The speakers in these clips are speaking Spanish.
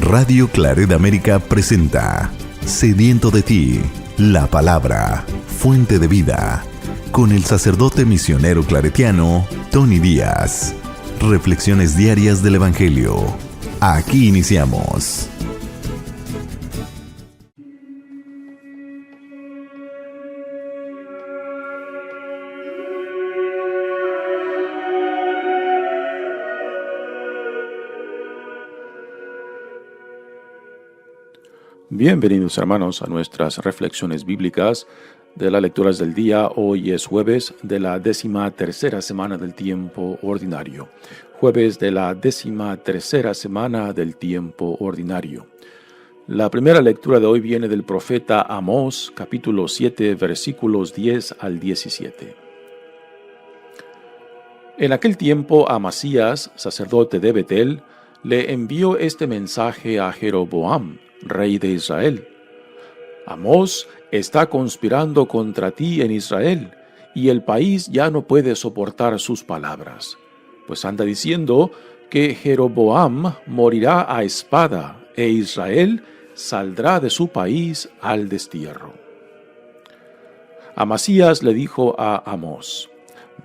Radio Claret América presenta Sediento de ti, la palabra, fuente de vida, con el sacerdote misionero claretiano Tony Díaz. Reflexiones diarias del Evangelio. Aquí iniciamos. Bienvenidos hermanos a nuestras reflexiones bíblicas de las lecturas del día. Hoy es jueves de la 13ª semana del tiempo ordinario. Jueves de la 13ª semana del tiempo ordinario. La primera lectura de hoy viene del profeta Amós, capítulo 7, versículos 10 al 17. En aquel tiempo Amasías, sacerdote de Betel, le envió este mensaje a Jeroboam, rey de Israel. Amós está conspirando contra ti en Israel, y el país ya no puede soportar sus palabras, pues anda diciendo que Jeroboam morirá a espada, e Israel saldrá de su país al destierro. Amasías le dijo a Amós: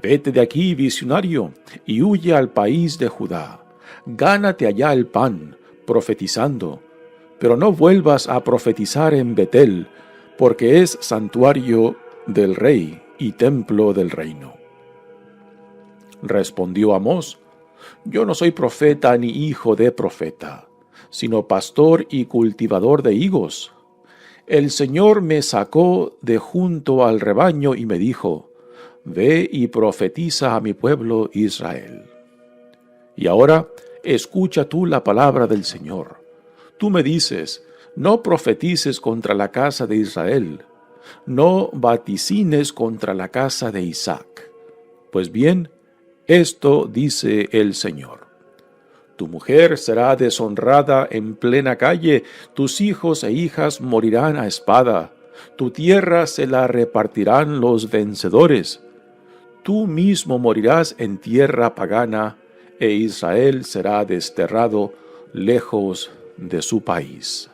vete de aquí, visionario, y huye al país de Judá. Gánate allá el pan, profetizando, pero no vuelvas a profetizar en Betel, porque es santuario del rey y templo del reino. Respondió Amós: yo no soy profeta ni hijo de profeta, sino pastor y cultivador de higos. El Señor me sacó de junto al rebaño y me dijo: ve y profetiza a mi pueblo Israel. Y ahora escucha tú la palabra del Señor. Tú me dices: no profetices contra la casa de Israel, no vaticines contra la casa de Isaac. Pues bien, esto dice el Señor: tu mujer será deshonrada en plena calle, tus hijos e hijas morirán a espada, tu tierra se la repartirán los vencedores. Tú mismo morirás en tierra pagana, e Israel será desterrado lejos de su país.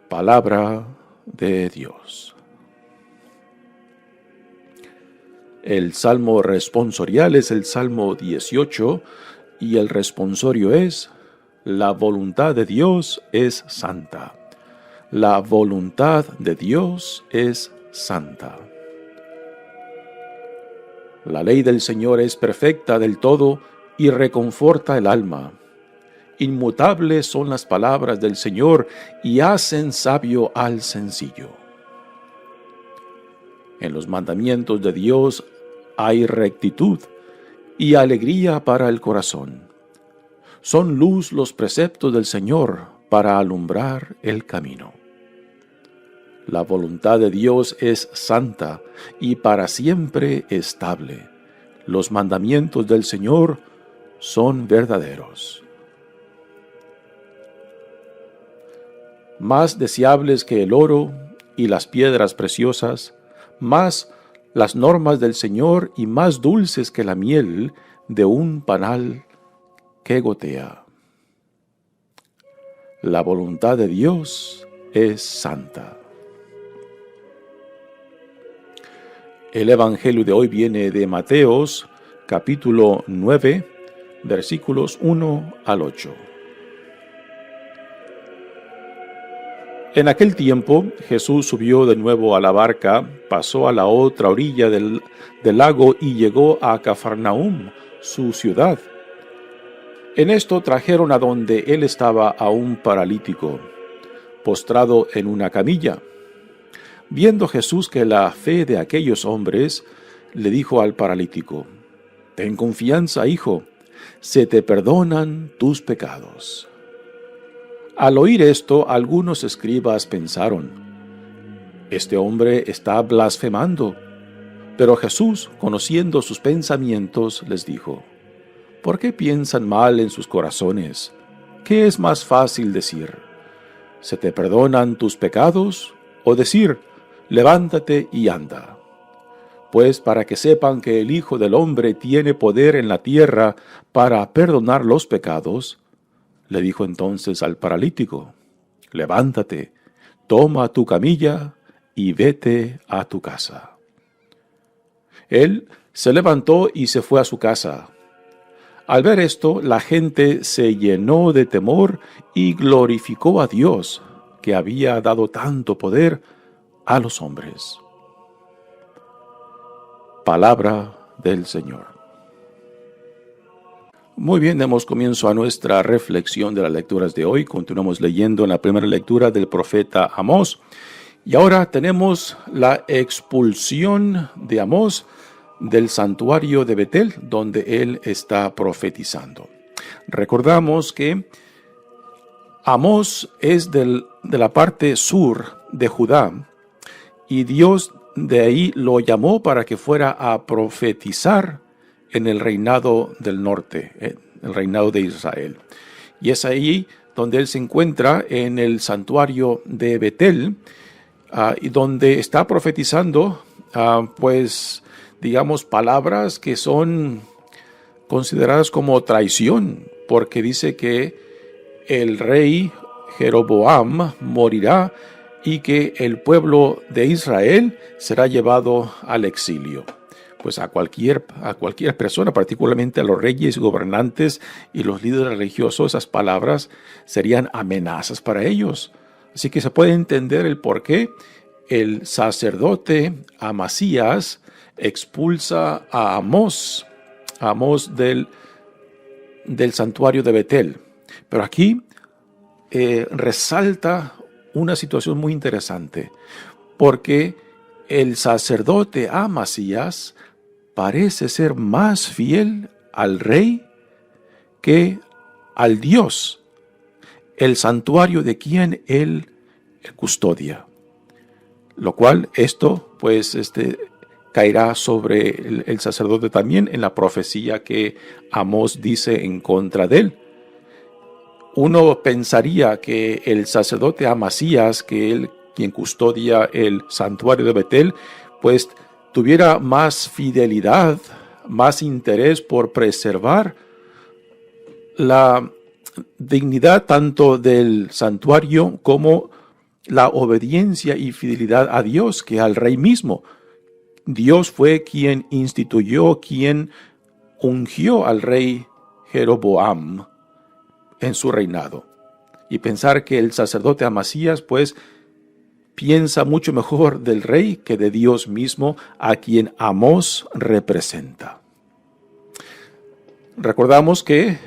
Palabra de Dios. El salmo responsorial es el Salmo 18 y el responsorio es: la voluntad de Dios es santa. La voluntad de Dios es santa. La ley del Señor es perfecta del todo y reconforta el alma. Inmutables son las palabras del Señor y hacen sabio al sencillo. En los mandamientos de Dios hay rectitud y alegría para el corazón. Son luz los preceptos del Señor para alumbrar el camino. La voluntad de Dios es santa y para siempre estable. Los mandamientos del Señor son verdaderos. Más deseables que el oro y las piedras preciosas, más las normas del Señor y más dulces que la miel de un panal que gotea. La voluntad de Dios es santa. El Evangelio de hoy viene de Mateos, capítulo 9, versículos 1 al 8. En aquel tiempo, Jesús subió de nuevo a la barca, pasó a la otra orilla del lago y llegó a Cafarnaúm, su ciudad. En esto trajeron a donde él estaba a un paralítico, postrado en una camilla. Viendo Jesús que la fe de aquellos hombres, le dijo al paralítico: ten confianza, hijo, se te perdonan tus pecados. Al oír esto, algunos escribas pensaron: este hombre está blasfemando. Pero Jesús, conociendo sus pensamientos, les dijo: ¿por qué piensan mal en sus corazones? ¿Qué es más fácil decir: ¿se te perdonan tus pecados? O decir: levántate y anda. Pues para que sepan que el Hijo del Hombre tiene poder en la tierra para perdonar los pecados, le dijo entonces al paralítico: levántate, toma tu camilla y vete a tu casa. Él se levantó y se fue a su casa. Al ver esto, la gente se llenó de temor y glorificó a Dios, que había dado tanto poder a los hombres. Palabra del Señor. Muy bien, damos comienzo a nuestra reflexión de las lecturas de hoy. Continuamos leyendo en la primera lectura del profeta Amós. Y ahora tenemos la expulsión de Amós del santuario de Betel, donde él está profetizando. Recordamos que Amós es de la parte sur de Judá, y Dios de ahí lo llamó para que fuera a profetizar en el reinado del norte, el reinado de Israel. Y es ahí donde él se encuentra en el santuario de Betel, y donde está profetizando, pues digamos, palabras que son consideradas como traición, porque dice que el rey Jeroboam morirá y que el pueblo de Israel será llevado al exilio. Pues a cualquier persona, particularmente a los reyes, gobernantes y los líderes religiosos, esas palabras serían amenazas para ellos. Así que se puede entender el por qué el sacerdote Amasías expulsa a Amós del santuario de Betel. Pero aquí resalta una situación muy interesante, porque el sacerdote Amasías parece ser más fiel al rey que al Dios, el santuario de quien él custodia. Lo cual esto pues caerá sobre el sacerdote también en la profecía que Amós dice en contra de él. Uno pensaría que el sacerdote Amasías, que él quien custodia el santuario de Betel, pues tuviera más fidelidad, más interés por preservar la dignidad tanto del santuario como la obediencia y fidelidad a Dios que al rey mismo. Dios fue quien instituyó, quien ungió al rey Jeroboam en su reinado. Y pensar que el sacerdote Amasías pues piensa mucho mejor del rey que de Dios mismo, a quien Amós representa. Recordamos que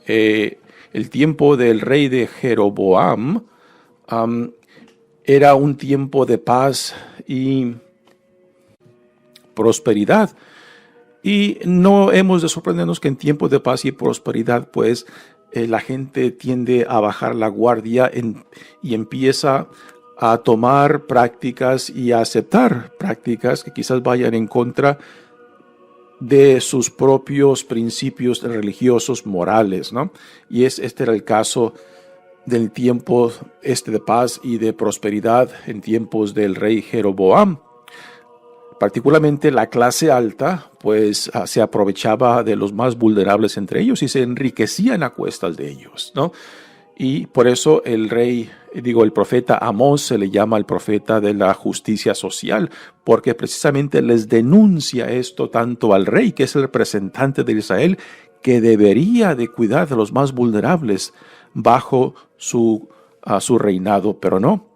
el tiempo del rey de Jeroboam era un tiempo de paz y prosperidad. Y no hemos de sorprendernos que en tiempos de paz y prosperidad, pues la gente tiende a bajar la guardia y empieza a tomar prácticas y a aceptar prácticas que quizás vayan en contra de sus propios principios religiosos, morales, ¿no? Y este era el caso del tiempo de paz y de prosperidad en tiempos del rey Jeroboam. Particularmente la clase alta, pues se aprovechaba de los más vulnerables entre ellos y se enriquecían a cuestas de ellos, ¿no? Y por eso el profeta Amós se le llama el profeta de la justicia social, porque precisamente les denuncia esto tanto al rey, que es el representante de Israel, que debería de cuidar de los más vulnerables bajo su reinado, pero no.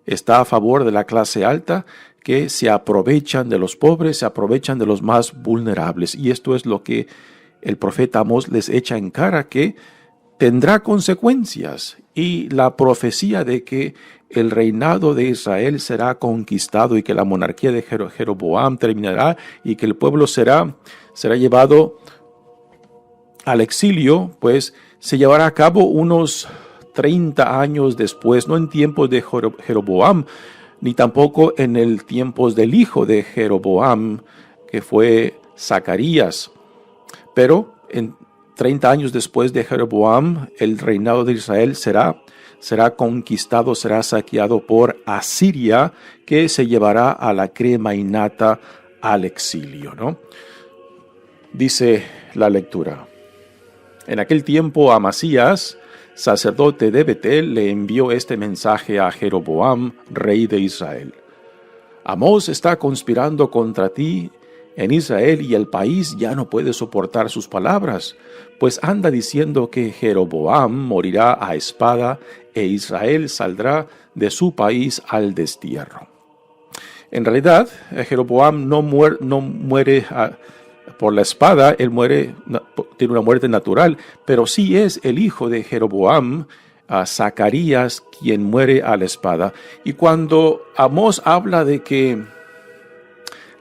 Está a favor de la clase alta, que se aprovechan de los pobres, se aprovechan de los más vulnerables. Y esto es lo que el profeta Amós les echa en cara, que tendrá consecuencias, y la profecía de que el reinado de Israel será conquistado y que la monarquía de Jeroboam terminará y que el pueblo será llevado al exilio, pues se llevará a cabo unos 30 años después, no en tiempos de Jeroboam, ni tampoco en el tiempos del hijo de Jeroboam, que fue Zacarías, pero en 30 años después de Jeroboam, el reinado de Israel será conquistado, será saqueado por Asiria, que se llevará a la crema innata al exilio, ¿no? Dice la lectura: en aquel tiempo Amasías sacerdote de Betel, le envió este mensaje a Jeroboam, rey de Israel. Amós está conspirando contra ti en Israel y el país ya no puede soportar sus palabras, pues anda diciendo que Jeroboam morirá a espada e Israel saldrá de su país al destierro. En realidad, Jeroboam no muere por la espada, él tiene una muerte natural, pero sí es el hijo de Jeroboam, Zacarías, quien muere a la espada. Y cuando Amós habla de que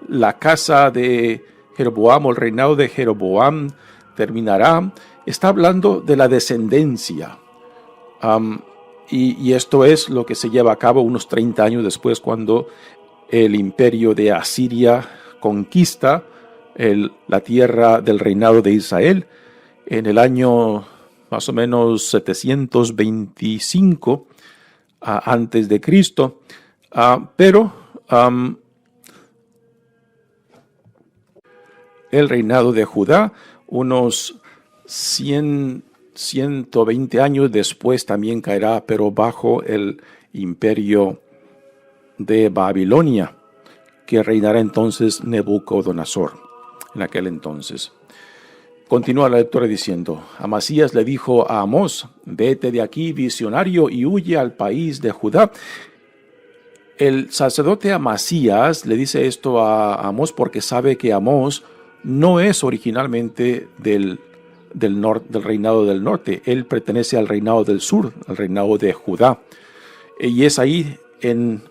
la casa de Jeroboam o el reinado de Jeroboam terminará, está hablando de la descendencia. Y esto es lo que se lleva a cabo unos 30 años después, cuando el imperio de Asiria conquista la tierra del reinado de Israel en el año más o menos 725 antes de Cristo. Pero el reinado de Judá, unos 120 años después, también caerá, pero bajo el imperio de Babilonia, que reinará entonces Nabucodonosor en aquel entonces. Continúa la lectura diciendo: Amasías le dijo a Amós: vete de aquí, visionario, y huye al país de Judá. El sacerdote Amasías le dice esto a Amós porque sabe que Amós no es originalmente del reinado del norte. Él pertenece al reinado del sur, al reinado de Judá. Y es ahí en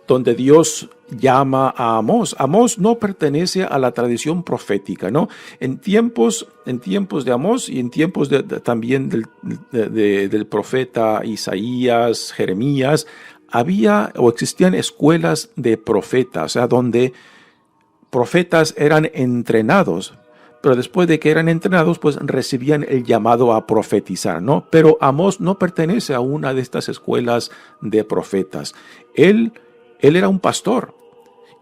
donde Dios llama a Amós. Amós no pertenece a la tradición profética, ¿no? En tiempos de Amós y en tiempos también del profeta Isaías, Jeremías, había o existían escuelas de profetas, o sea, donde profetas eran entrenados, pero después de que eran entrenados, pues recibían el llamado a profetizar, ¿no? Pero Amós no pertenece a una de estas escuelas de profetas. Él era un pastor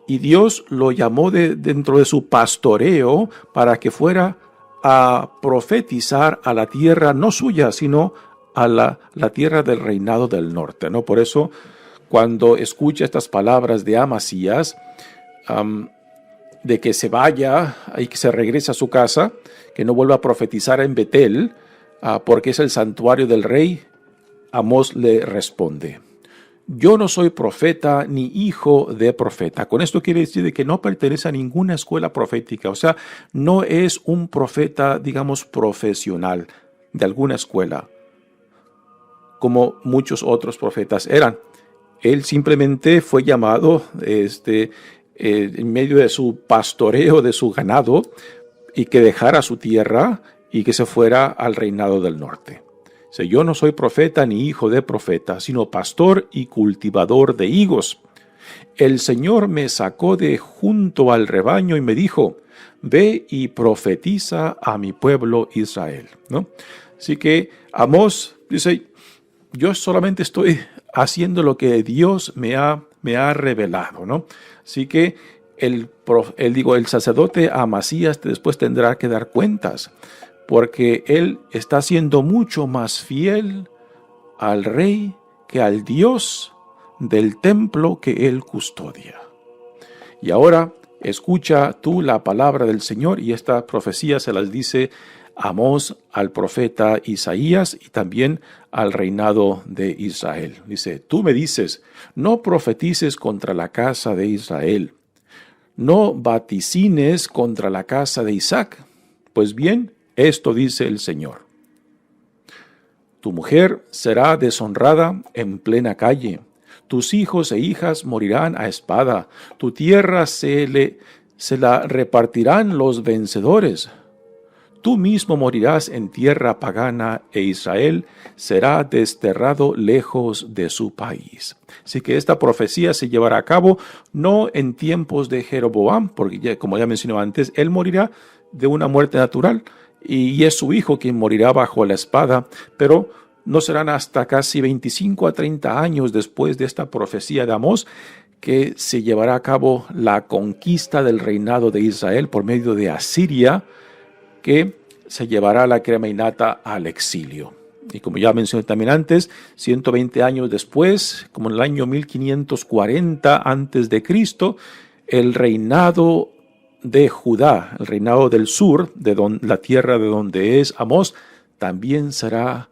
y Dios lo llamó dentro de su pastoreo para que fuera a profetizar a la tierra no suya, sino a la tierra del reinado del norte, ¿no? Por eso, cuando escucha estas palabras de Amasías, de que se vaya y que se regrese a su casa, que no vuelva a profetizar en Betel, porque es el santuario del rey, Amós le responde: yo no soy profeta ni hijo de profeta. Con esto quiere decir de que no pertenece a ninguna escuela profética, o sea, no es un profeta, digamos, profesional de alguna escuela, como muchos otros profetas eran. Él simplemente fue llamado en medio de su pastoreo de su ganado y que dejara su tierra y que se fuera al reinado del norte. O sea, yo no soy profeta ni hijo de profeta, sino pastor y cultivador de higos. El Señor me sacó de junto al rebaño y me dijo: ve y profetiza a mi pueblo Israel, ¿no? Así que Amós dice: yo solamente estoy haciendo lo que Dios me ha revelado, ¿no? Así que el sacerdote Amasías después tendrá que dar cuentas, porque él está siendo mucho más fiel al rey que al Dios del templo que él custodia. Y ahora escucha tú la palabra del Señor, y esta profecía se las dice Amós al profeta Isaías y también al reinado de Israel. Dice: tú me dices, no profetices contra la casa de Israel, no vaticines contra la casa de Isaac. Pues bien, esto dice el Señor: tu mujer será deshonrada en plena calle, tus hijos e hijas morirán a espada, tu tierra se la repartirán los vencedores. Tú mismo morirás en tierra pagana e Israel será desterrado lejos de su país. Así que esta profecía se llevará a cabo no en tiempos de Jeroboam, porque como ya mencioné antes, él morirá de una muerte natural y es su hijo quien morirá bajo la espada, pero no serán hasta casi 25 a 30 años después de esta profecía de Amós que se llevará a cabo la conquista del reinado de Israel por medio de Asiria, que se llevará la crema innata al exilio. Y como ya mencioné también antes, 120 años después, como en el año 1540 antes de Cristo, el reinado de Judá, el reinado del sur, la tierra de donde es Amós, también será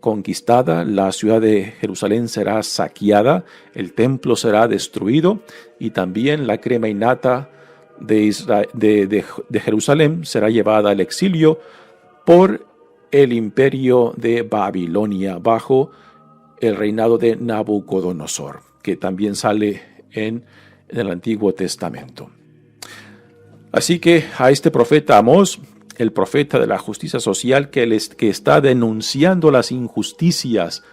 conquistada, la ciudad de Jerusalén será saqueada, el templo será destruido y también la crema innata de Jerusalén será llevada al exilio por el imperio de Babilonia bajo el reinado de Nabucodonosor, que también sale en el Antiguo Testamento. Así que a este profeta Amós, el profeta de la justicia social que está denunciando las injusticias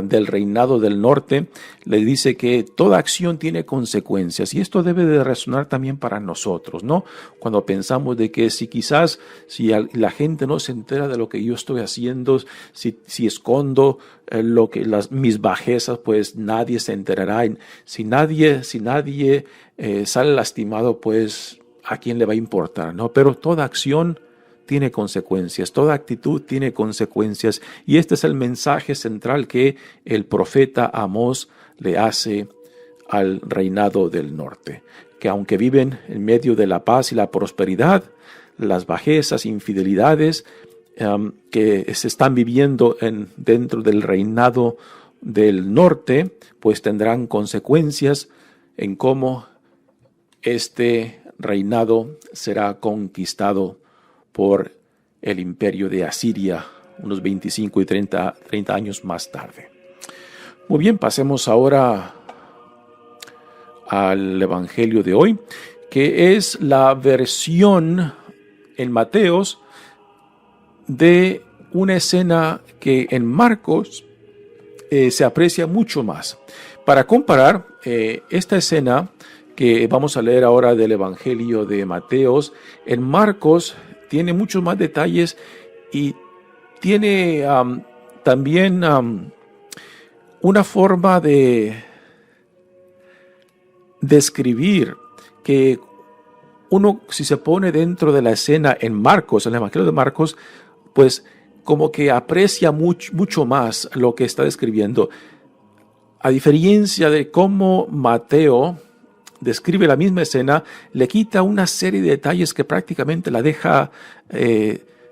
del reinado del norte, le dice que toda acción tiene consecuencias, y esto debe de resonar también para nosotros, ¿no? Cuando pensamos de que si la gente no se entera de lo que yo estoy haciendo, si escondo mis bajezas, pues nadie se enterará. Si nadie sale lastimado, pues ¿a quién le va a importar? ¿No? Pero toda acción tiene consecuencias, toda actitud tiene consecuencias, y este es el mensaje central que el profeta Amós le hace al reinado del norte, que aunque viven en medio de la paz y la prosperidad, las bajezas, infidelidades que se están viviendo dentro del reinado del norte, pues tendrán consecuencias en cómo este reinado será conquistado por el imperio de Asiria unos 25 y 30 años más tarde. Muy bien, pasemos ahora al Evangelio de hoy, que es la versión en Mateos de una escena que en Marcos se aprecia mucho más. Para comparar esta escena que vamos a leer ahora del Evangelio de Mateos, en Marcos tiene muchos más detalles y tiene también una forma de describir que uno, si se pone dentro de la escena en Marcos, en el Evangelio de Marcos, pues como que aprecia mucho más lo que está describiendo. A diferencia de cómo Mateo describe la misma escena, le quita una serie de detalles que prácticamente la deja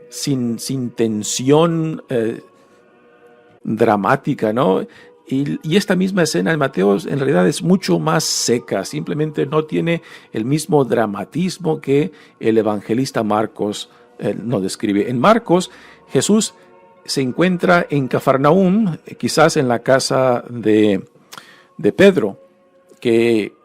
sin tensión dramática, ¿no? Y esta misma escena en Mateo en realidad es mucho más seca, simplemente no tiene el mismo dramatismo que el evangelista Marcos nos describe. En Marcos, Jesús se encuentra en Cafarnaúm, quizás en la casa de Pedro, que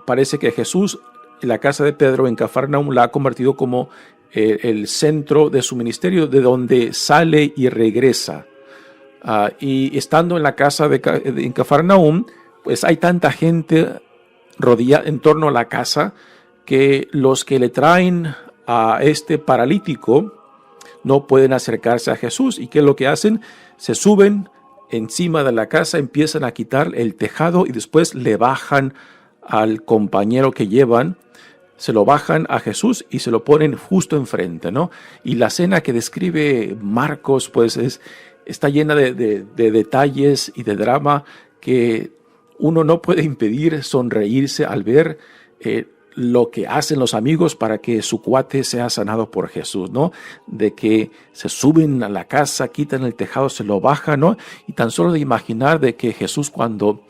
parece que Jesús, la casa de Pedro en Cafarnaúm, la ha convertido como el centro de su ministerio, de donde sale y regresa. Y estando en la casa en Cafarnaúm, pues hay tanta gente rodeada en torno a la casa que los que le traen a este paralítico no pueden acercarse a Jesús. ¿Y qué es lo que hacen? Se suben encima de la casa, empiezan a quitar el tejado y después le bajan al compañero que llevan, se lo bajan a Jesús y se lo ponen justo enfrente, ¿no? Y la escena que describe Marcos, pues está llena de detalles y de drama que uno no puede impedir sonreírse al ver lo que hacen los amigos para que su cuate sea sanado por Jesús, ¿no? De que se suben a la casa, quitan el tejado, se lo bajan, ¿no? Y tan solo de imaginar de que Jesús, cuando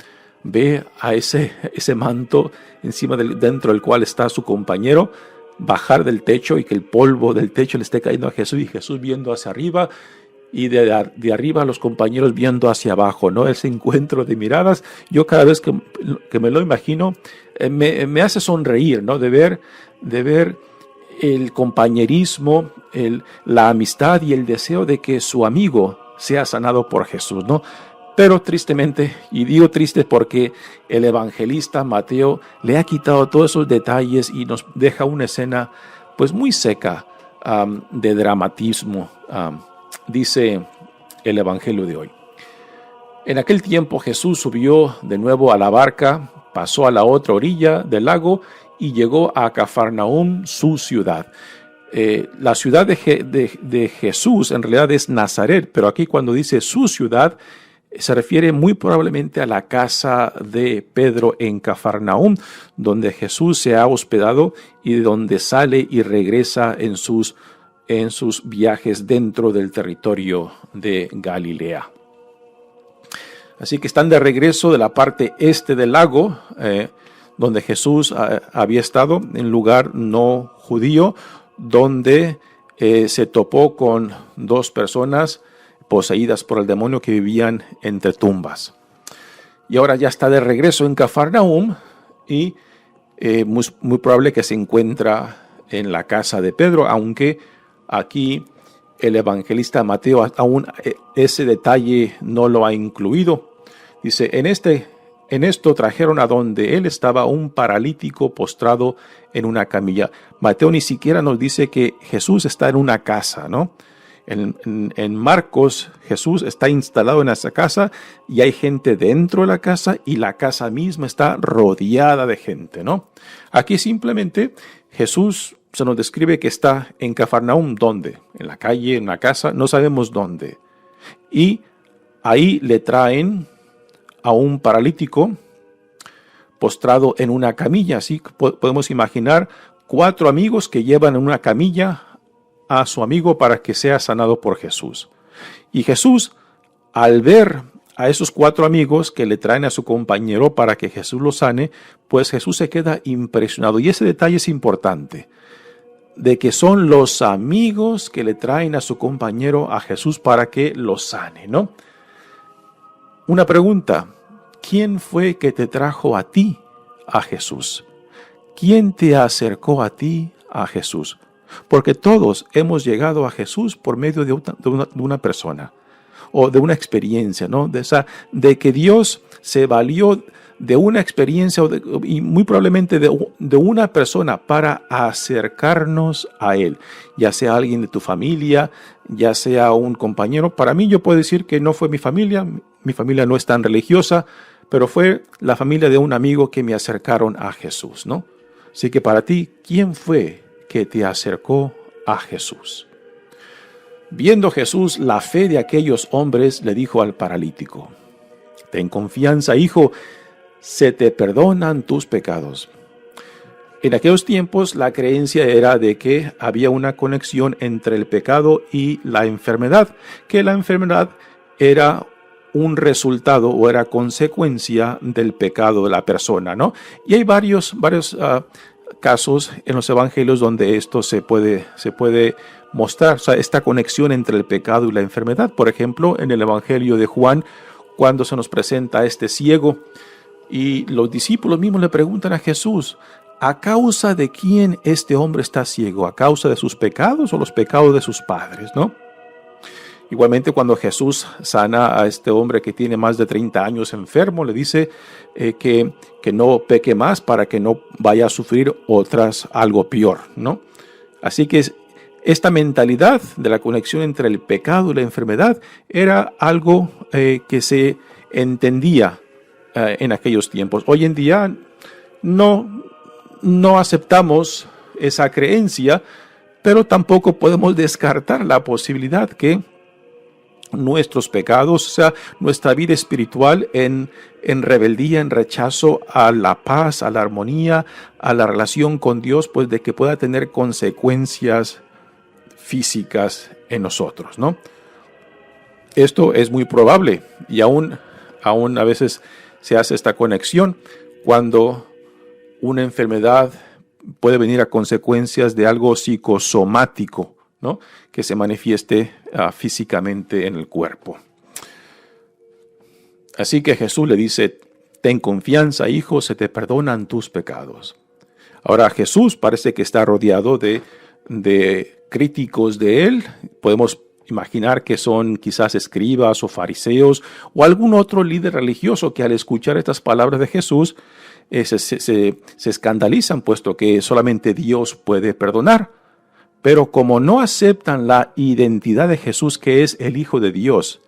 ve a ese manto dentro del cual está su compañero, bajar del techo y que el polvo del techo le esté cayendo a Jesús, y Jesús viendo hacia arriba y de arriba los compañeros viendo hacia abajo, ¿no? Ese encuentro de miradas, yo cada vez que me lo imagino, me hace sonreír, ¿no? De ver el compañerismo, la amistad y el deseo de que su amigo sea sanado por Jesús, ¿no? Pero tristemente, y digo triste porque el evangelista Mateo le ha quitado todos esos detalles y nos deja una escena pues muy seca de dramatismo, dice el evangelio de hoy. En aquel tiempo Jesús subió de nuevo a la barca, pasó a la otra orilla del lago y llegó a Cafarnaúm, su ciudad. La ciudad de Jesús en realidad es Nazaret, pero aquí cuando dice su ciudad, se refiere muy probablemente a la casa de Pedro en Cafarnaúm, donde Jesús se ha hospedado y de donde sale y regresa en sus viajes dentro del territorio de Galilea. Así que están de regreso de la parte este del lago, donde Jesús había estado, en lugar no judío, donde se topó con dos personas poseídas por el demonio que vivían entre tumbas. Y ahora ya está de regreso en Cafarnaúm y muy probable que se encuentra en la casa de Pedro, aunque aquí el evangelista Mateo aún ese detalle no lo ha incluido. Dice, en esto trajeron a donde él estaba un paralítico postrado en una camilla. Mateo ni siquiera nos dice que Jesús está en una casa, ¿no? En Marcos, Jesús está instalado en esa casa y hay gente dentro de la casa y la casa misma está rodeada de gente, ¿no? Aquí simplemente Jesús se nos describe que está en Cafarnaúm. ¿Dónde? En la calle, en la casa, no sabemos dónde. Y ahí le traen a un paralítico postrado en una camilla. Así podemos imaginar 4 amigos que llevan en una camilla a su amigo para que sea sanado por Jesús. Y Jesús, al ver a esos 4 amigos que le traen a su compañero para que Jesús lo sane, pues Jesús se queda impresionado. Y ese detalle es importante, de que son los amigos que le traen a su compañero a Jesús para que lo sane, ¿no? Una pregunta, ¿quién fue que te trajo a ti a Jesús? ¿Quién te acercó a ti a Jesús? Porque todos hemos llegado a Jesús por medio de una persona o de una experiencia, ¿no? De que Dios se valió de una experiencia y muy probablemente de una persona para acercarnos a Él, ya sea alguien de tu familia, ya sea un compañero. Para mí, yo puedo decir que no fue mi familia no es tan religiosa, pero fue la familia de un amigo que me acercaron a Jesús, ¿no? Así que para ti, ¿quién fue que te acercó a Jesús? Viendo Jesús la fe de aquellos hombres, le dijo al paralítico, ten confianza, hijo, se te perdonan tus pecados. En aquellos tiempos la creencia era de que había una conexión entre el pecado y la enfermedad, que la enfermedad era un resultado o era consecuencia del pecado de la persona, ¿no? Y hay varios casos en los evangelios donde esto se puede mostrar, o sea, esta conexión entre el pecado y la enfermedad. Por ejemplo, en el evangelio de Juan, cuando se nos presenta a este ciego y los discípulos mismos le preguntan a Jesús, ¿a causa de quién este hombre está ciego? ¿A causa de sus pecados o los pecados de sus padres, no? Igualmente, cuando Jesús sana a este hombre que tiene más de 30 años enfermo, le dice que no peque más para que no vaya a sufrir algo peor, ¿no? Así que esta mentalidad de la conexión entre el pecado y la enfermedad era algo que se entendía en aquellos tiempos. Hoy en día no aceptamos esa creencia, pero tampoco podemos descartar la posibilidad que nuestros pecados, o sea, nuestra vida espiritual en rebeldía, en rechazo a la paz, a la armonía, a la relación con Dios, pues de que pueda tener consecuencias físicas en nosotros, ¿no? Esto es muy probable y aún a veces se hace esta conexión cuando una enfermedad puede venir a consecuencias de algo psicosomático, ¿no? Que se manifieste físicamente en el cuerpo. Así que Jesús le dice, ten confianza, hijo, se te perdonan tus pecados. Ahora Jesús parece que está rodeado de críticos de él. Podemos imaginar que son quizás escribas o fariseos o algún otro líder religioso que al escuchar estas palabras de Jesús se escandalizan, puesto que solamente Dios puede perdonar. Pero como no aceptan la identidad de Jesús, que es el Hijo de Dios,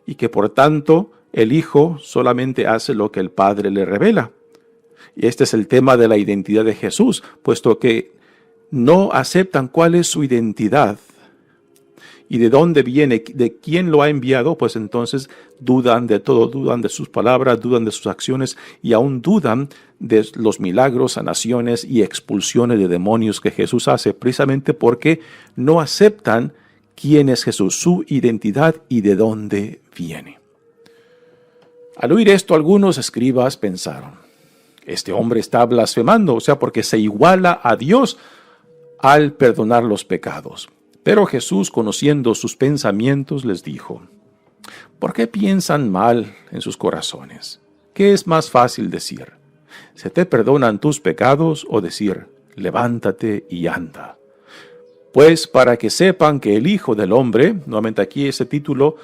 y que por tanto el Hijo solamente hace lo que el Padre le revela. Y este es el tema de la identidad de Jesús, puesto que no aceptan cuál es su identidad y de dónde viene, de quién lo ha enviado, pues entonces dudan de todo, dudan de sus palabras, dudan de sus acciones y aún dudan de los milagros, sanaciones y expulsiones de demonios que Jesús hace, precisamente porque no aceptan quién es Jesús, su identidad y de dónde viene. Al oír esto, algunos escribas pensaron, este hombre está blasfemando, o sea, porque se iguala a Dios al perdonar los pecados. Pero Jesús, conociendo sus pensamientos, les dijo, ¿por qué piensan mal en sus corazones? ¿Qué es más fácil decir? ¿Se te perdonan tus pecados? O decir, levántate y anda. Pues para que sepan que el Hijo del Hombre, nuevamente aquí ese título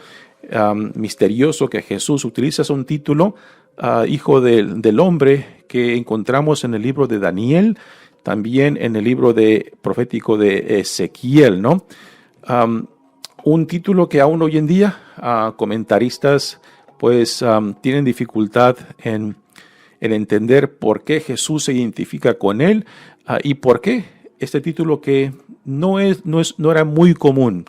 misterioso que Jesús utiliza, es un título, Hijo del Hombre, que encontramos en el libro de Daniel, también en el libro profético de Ezequiel, ¿no? Un título que aún hoy en día comentaristas pues tienen dificultad en entender por qué Jesús se identifica con él y por qué este título que no era muy común,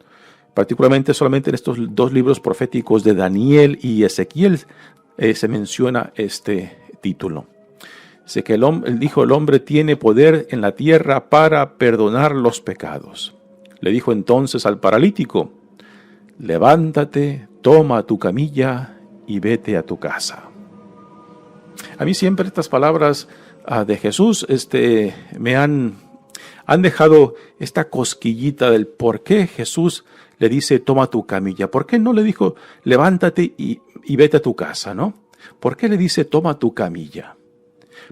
particularmente solamente en estos dos libros proféticos de Daniel y Ezequiel se menciona este título. Dice que el Hijo del Hombre tiene poder en la tierra para perdonar los pecados. Le dijo entonces al paralítico, levántate, toma tu camilla y vete a tu casa. A mí siempre estas palabras de Jesús me han dejado esta cosquillita del por qué Jesús le dice, toma tu camilla. ¿Por qué no le dijo, levántate y vete a tu casa, no? ¿Por qué le dice, toma tu camilla?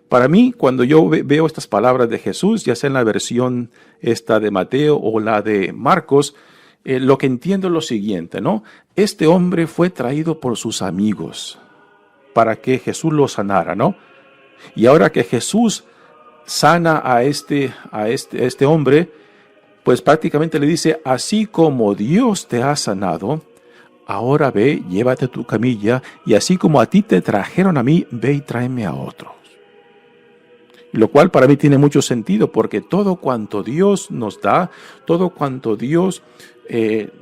Para mí, cuando yo veo estas palabras de Jesús, ya sea en la versión esta de Mateo o la de Marcos, lo que entiendo es lo siguiente, ¿no? Este hombre fue traído por sus amigos para que Jesús lo sanara, ¿no? Y ahora que Jesús sana a este hombre, pues prácticamente le dice, así como Dios te ha sanado, ahora ve, llévate tu camilla, y así como a ti te trajeron a mí, ve y tráeme a otros. Lo cual para mí tiene mucho sentido, porque todo cuanto Dios nos da, todo cuanto Dios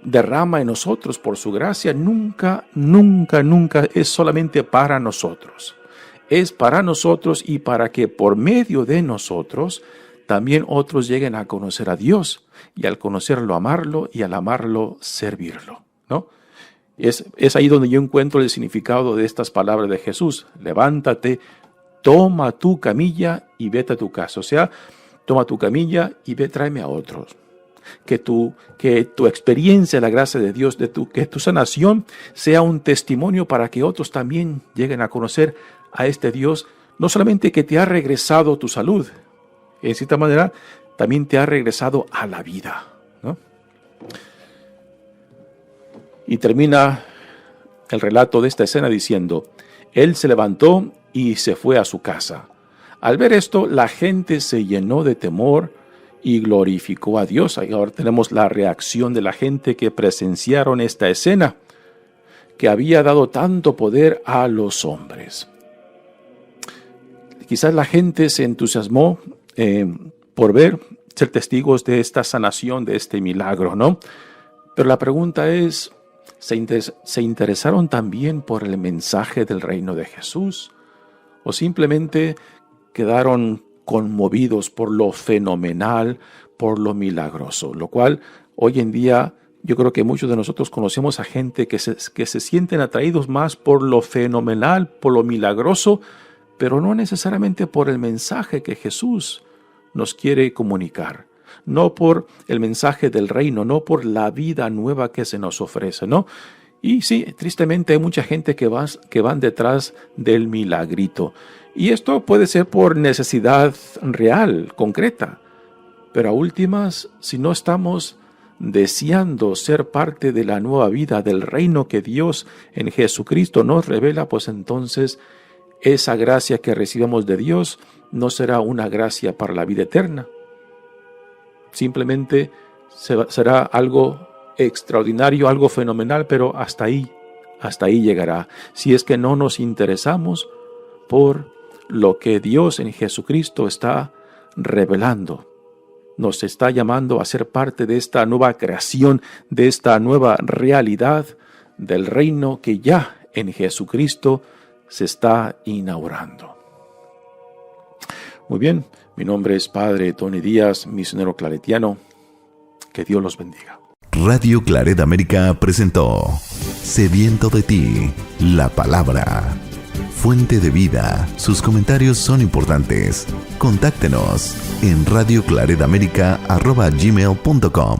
derrama en nosotros por su gracia, nunca es solamente para nosotros. Es para nosotros y para que por medio de nosotros también otros lleguen a conocer a Dios, y al conocerlo, amarlo, y al amarlo, servirlo, ¿no? Es ahí donde yo encuentro el significado de estas palabras de Jesús. Levántate, toma tu camilla y vete a tu casa. O sea, toma tu camilla y ve, tráeme a otros. Que tu experiencia, la gracia de Dios, que tu sanación sea un testimonio para que otros también lleguen a conocer a este Dios, no solamente que te ha regresado tu salud, en cierta manera también te ha regresado a la vida, ¿no? Y termina el relato de esta escena diciendo, él se levantó y se fue a su casa. Al ver esto, la gente se llenó de temor y glorificó a Dios. Y ahora tenemos la reacción de la gente que presenciaron esta escena, que había dado tanto poder a los hombres. Quizás la gente se entusiasmó por ser testigos de esta sanación, de este milagro, ¿no? Pero la pregunta es, ¿se interesaron también por el mensaje del reino de Jesús? ¿O simplemente quedaron conmovidos por lo fenomenal, por lo milagroso? Lo cual hoy en día yo creo que muchos de nosotros conocemos a gente que se sienten atraídos más por lo fenomenal, por lo milagroso, pero no necesariamente por el mensaje que Jesús nos quiere comunicar. No por el mensaje del reino, no por la vida nueva que se nos ofrece, ¿no? Y sí, tristemente hay mucha gente que van detrás del milagrito. Y esto puede ser por necesidad real, concreta. Pero a últimas, si no estamos deseando ser parte de la nueva vida, del reino que Dios en Jesucristo nos revela, pues entonces esa gracia que recibimos de Dios no será una gracia para la vida eterna. Simplemente será algo extraordinario, algo fenomenal, pero hasta ahí llegará. Si es que no nos interesamos por lo que Dios en Jesucristo está revelando nos está llamando a ser parte de esta nueva creación, de esta nueva realidad del reino que ya en Jesucristo se está inaugurando. Muy bien, mi nombre es Padre Tony Díaz, misionero claretiano. Que Dios los bendiga. Radio Claret América presentó Sediento de ti, la palabra. Fuente de vida. Sus comentarios son importantes. Contáctenos en radioclaretamerica@gmail.com.